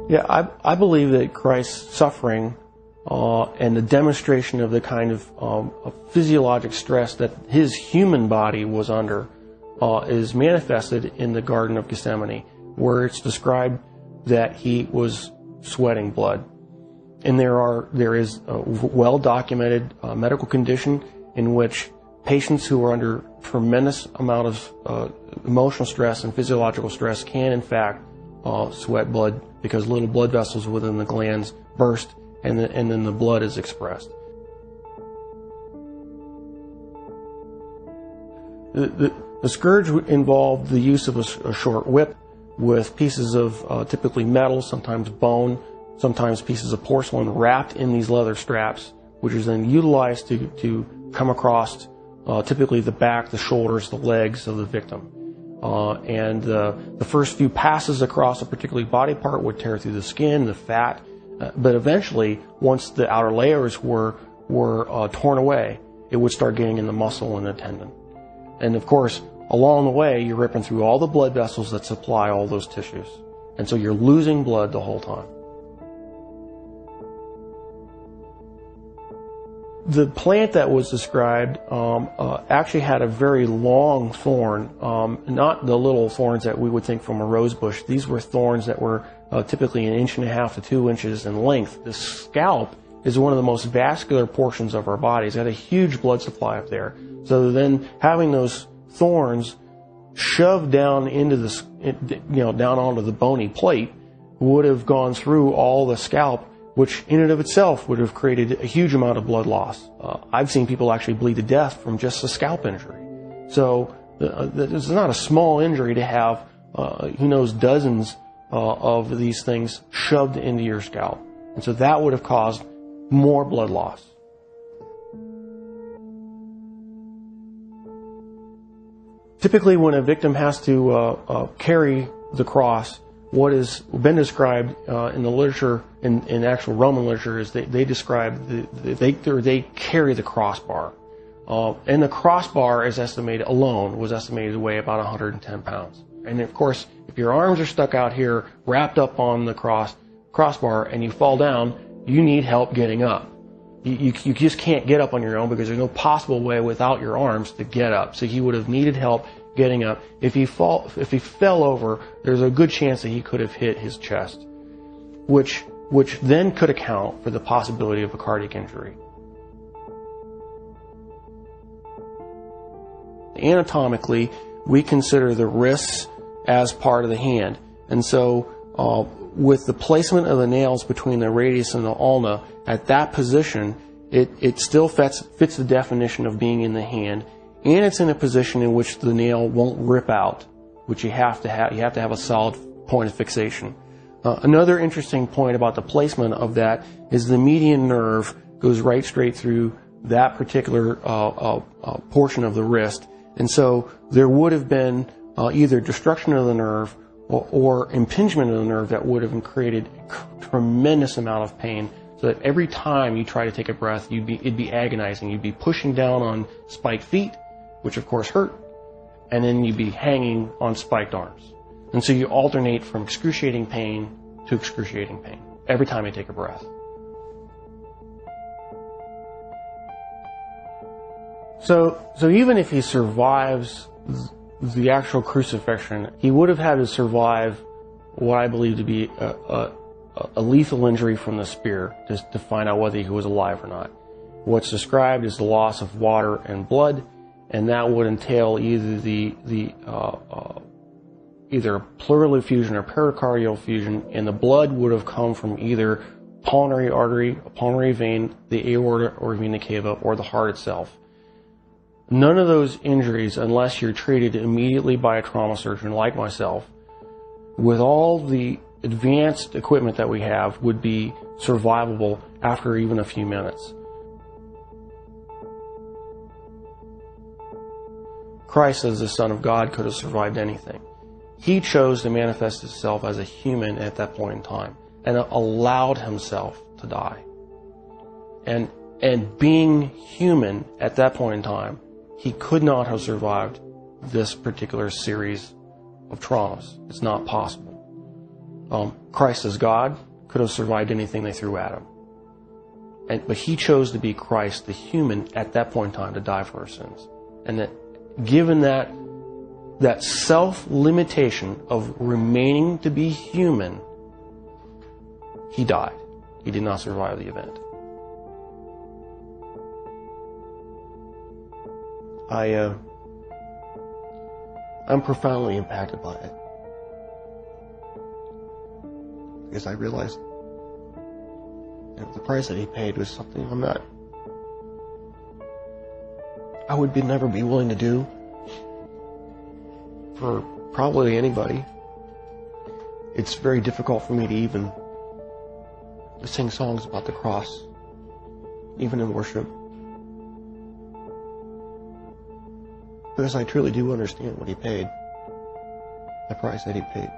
Yeah, I believe that Christ's suffering and the demonstration of the kind of physiologic stress that his human body was under is manifested in the Garden of Gethsemane, where it's described that he was sweating blood. And there is a well-documented medical condition in which patients who are under tremendous amount of emotional stress and physiological stress can, in fact, sweat blood because little blood vessels within the glands burst and then the blood is expressed. The scourge involved the use of a short whip with pieces of typically metal, sometimes bone, sometimes pieces of porcelain wrapped in these leather straps, which is then utilized to come across typically the back, the shoulders, the legs of the victim. And the first few passes across a particular body part would tear through the skin, the fat, but eventually, once the outer layers were torn away, it would start getting in the muscle and the tendon. And of course, along the way, you're ripping through all the blood vessels that supply all those tissues. And so you're losing blood the whole time. The plant that was described actually had a very long thorn, not the little thorns that we would think from a rose bush. These were thorns that were typically 1.5 inches to 2 inches in length. The scalp is one of the most vascular portions of our bodies. It had a huge blood supply up there. So then having those thorns shoved down into down onto the bony plate would have gone through all the scalp, which in and of itself would have created a huge amount of blood loss. I've seen people actually bleed to death from just a scalp injury. So it's not a small injury to have, who knows, dozens of these things shoved into your scalp. And so that would have caused more blood loss. Typically, when a victim has to carry the cross, what has been described in the literature, in actual Roman literature, is they describe they carry the crossbar, and the crossbar is estimated was estimated to weigh about 110 pounds. And of course, if your arms are stuck out here, wrapped up on the crossbar, and you fall down, you need help getting up. You just can't get up on your own because there's no possible way without your arms to get up. So he would have needed help getting up. If he fell over, there's a good chance that he could have hit his chest, which then could account for the possibility of a cardiac injury. Anatomically, we consider the wrists as part of the hand, and so with the placement of the nails between the radius and the ulna at that position, it still fits the definition of being in the hand, and it's in a position in which the nail won't rip out, which you have to have a solid point of fixation. Another interesting point about the placement of that is the median nerve goes right straight through that particular portion of the wrist, and so there would have been either destruction of the nerve or impingement of the nerve that would have created a tremendous amount of pain, so that every time you try to take a breath, it'd be agonizing. You'd be pushing down on spiked feet, which of course hurt, and then you'd be hanging on spiked arms. And so you alternate from excruciating pain to excruciating pain every time you take a breath. So even if he survives the actual crucifixion, he would have had to survive what I believe to be a lethal injury from the spear to find out whether he was alive or not. What's described is the loss of water and blood, and that would entail either a pleural effusion or pericardial effusion, and the blood would have come from either pulmonary artery, a pulmonary vein, the aorta or vena cava, or the heart itself. None of those injuries, unless you're treated immediately by a trauma surgeon like myself, with all the advanced equipment that we have, would be survivable after even a few minutes. Christ, as the Son of God, could have survived anything. He chose to manifest himself as a human at that point in time and allowed himself to die. And being human at that point in time, he could not have survived this particular series of traumas. It's not possible. Christ as God could have survived anything they threw at him. But he chose to be Christ, the human, at that point in time to die for our sins. And that given that self-limitation of remaining to be human, he died. He did not survive the event. I'm profoundly impacted by it. Because I realized the price that he paid was something I would never be willing to do for probably anybody. It's very difficult for me to even sing songs about the cross, even in worship. Because I truly do understand what he paid, the price that he paid.